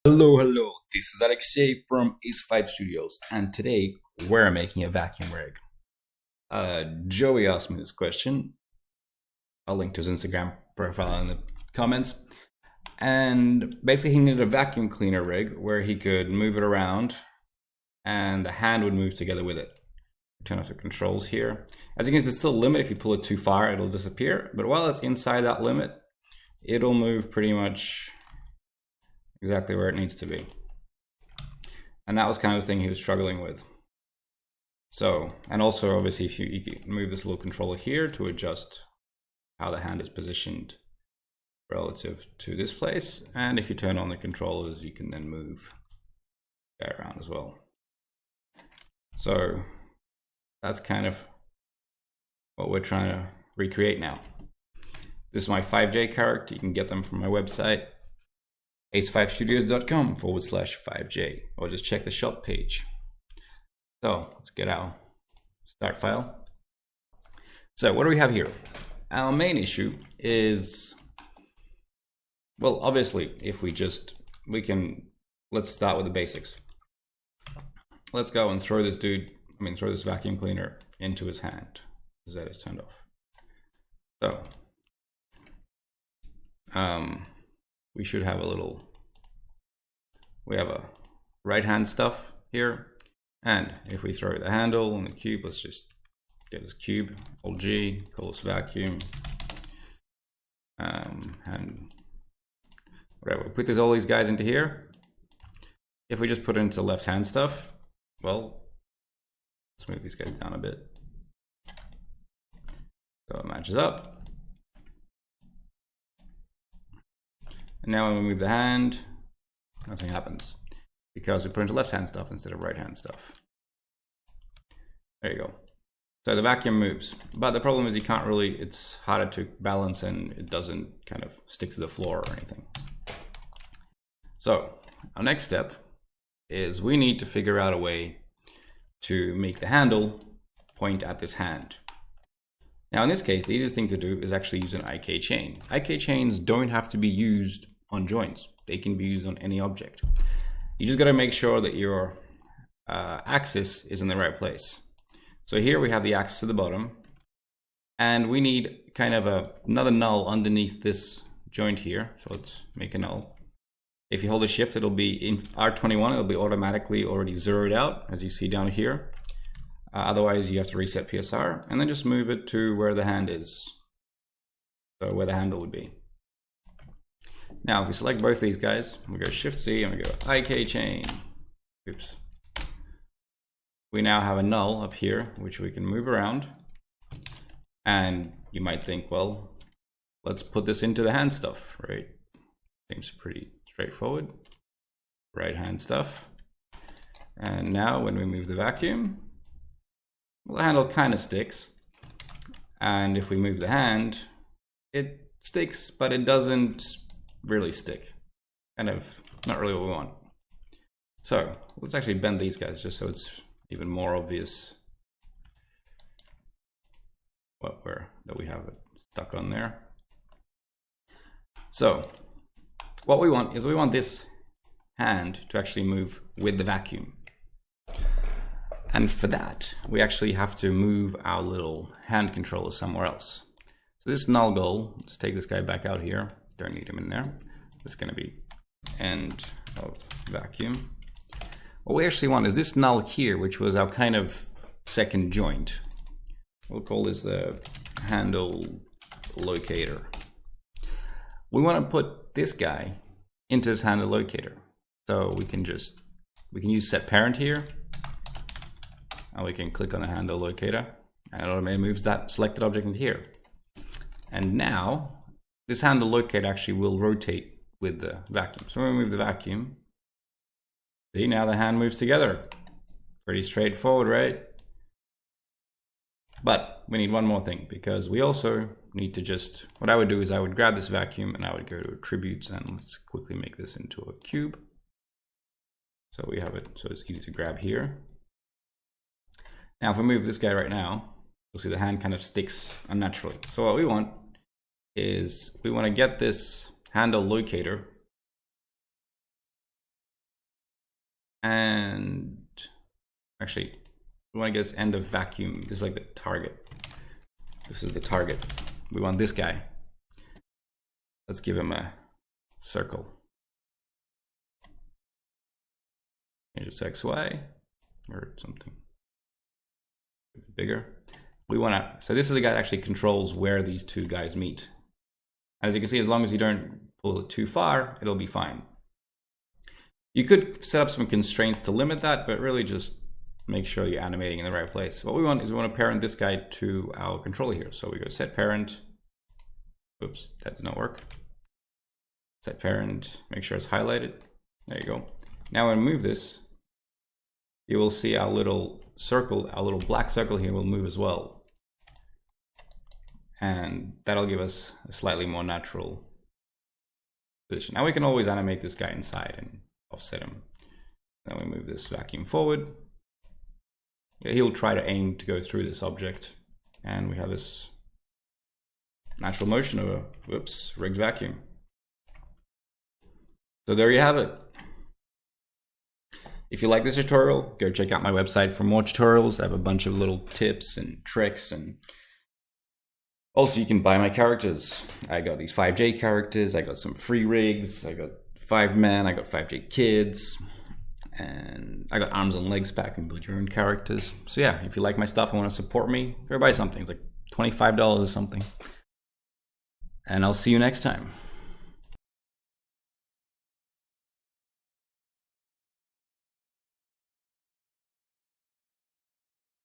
Hello, this is Alexei from Ace5 Studios, and today we're making a vacuum rig. Joey asked me this question. I'll link to his Instagram profile in the comments. And basically, he needed a vacuum cleaner rig where he could move it around and the hand would move together with it. Turn off the controls here. As you can see, there's still a limit. If you pull it too far, it'll disappear. But while it's inside that limit, it'll move pretty much exactly where it needs to be. And that was kind of the thing he was struggling with. So, and also obviously if you can move this little controller here to adjust how the hand is positioned relative to this place. And if you turn on the controllers, you can then move that around as well. So that's kind of what we're trying to recreate now. This is my 5J character. You can get them from my website, ace5studios.com/5J, or just check the shop page. So let's get our start file. So what do we have here? Our main issue is, well, obviously, if let's start with the basics. Let's go and throw this vacuum cleaner into his hand. Z is turned off. So, we should have we have a right hand stuff here. And if we throw the handle on the cube, let's just get this cube, Alt G, call this vacuum, and whatever. We put all these guys into here. If we just put it into left hand stuff, well, let's move these guys down a bit. So it matches up. And now when we move the hand, nothing happens because we put into left hand stuff instead of right hand stuff. There you go. So the vacuum moves, but the problem is it's harder to balance and it doesn't kind of stick to the floor or anything. So our next step is we need to figure out a way to make the handle point at this hand. Now in this case, the easiest thing to do is actually use an IK chain. IK chains don't have to be used on joints. They can be used on any object. You just got to make sure that your axis is in the right place. So here we have the axis at the bottom, and we need kind of another null underneath this joint here. So let's make a null. If you hold a shift, it'll be in R21, it'll be automatically already zeroed out, as you see down here. Otherwise, you have to reset PSR, and then just move it to where the hand is. So where the handle would be. Now, if we select both these guys, we go Shift C and we go IK chain. Oops. We now have a null up here, which we can move around. And you might think, well, let's put this into the hand stuff, right? Seems pretty straightforward. Right hand stuff. And now when we move the vacuum, well, the handle kind of sticks. And if we move the hand, it sticks, but it doesn't really stick. Kind of not really what we want. So let's actually bend these guys just so it's even more obvious that we have it stuck on there. So what we want is this hand to actually move with the vacuum. And for that, we actually have to move our little hand controller somewhere else. So this null goal, let's take this guy back out here. Don't need him in there. It's going to be end of vacuum. What we actually want is this null here, which was our kind of second joint. We'll call this the handle locator. We want to put this guy into this handle locator. So we can use set parent here. And we can click on the handle locator and it automatically moves that selected object into here. And now this handle locator actually will rotate with the vacuum. So when we move the vacuum, see, now the hand moves together. Pretty straightforward, right? But we need one more thing because we also need to what I would do is I would grab this vacuum and I would go to attributes and let's quickly make this into a cube. So we have it, so it's easy to grab here. Now, if we move this guy right now, you'll see the hand kind of sticks unnaturally. So what we want is we want to get this handle locator And actually, we want to get this end of vacuum. This is like the target. This is the target. We want this guy. Let's give him a circle. Change it to XY or something bigger. We want to, so this is the guy that actually controls where these two guys meet. As you can see, as long as you don't pull it too far, it'll be fine. You could set up some constraints to limit that, but really just make sure you're animating in the right place. What we want is we want to parent this guy to our controller here. So we go set parent. Oops, that did not work. Set parent, make sure it's highlighted. There you go. Now when we move this, you will see our little circle, our little black circle here will move as well. And that'll give us a slightly more natural position. Now we can always animate this guy inside and offset him. Then we move this vacuum forward. Yeah, he'll try to aim to go through this object. And we have this natural motion of a, whoops, rigged vacuum. So there you have it. If you like this tutorial, go check out my website for more tutorials. I have a bunch of little tips and tricks, and also you can buy my characters. I got these 5J characters, I got some free rigs, I got 5-man, I got 5J kids, and I got arms and legs pack and build your own characters. So yeah, if you like my stuff and want to support me, go buy something. It's like $25 or something. And I'll see you next time.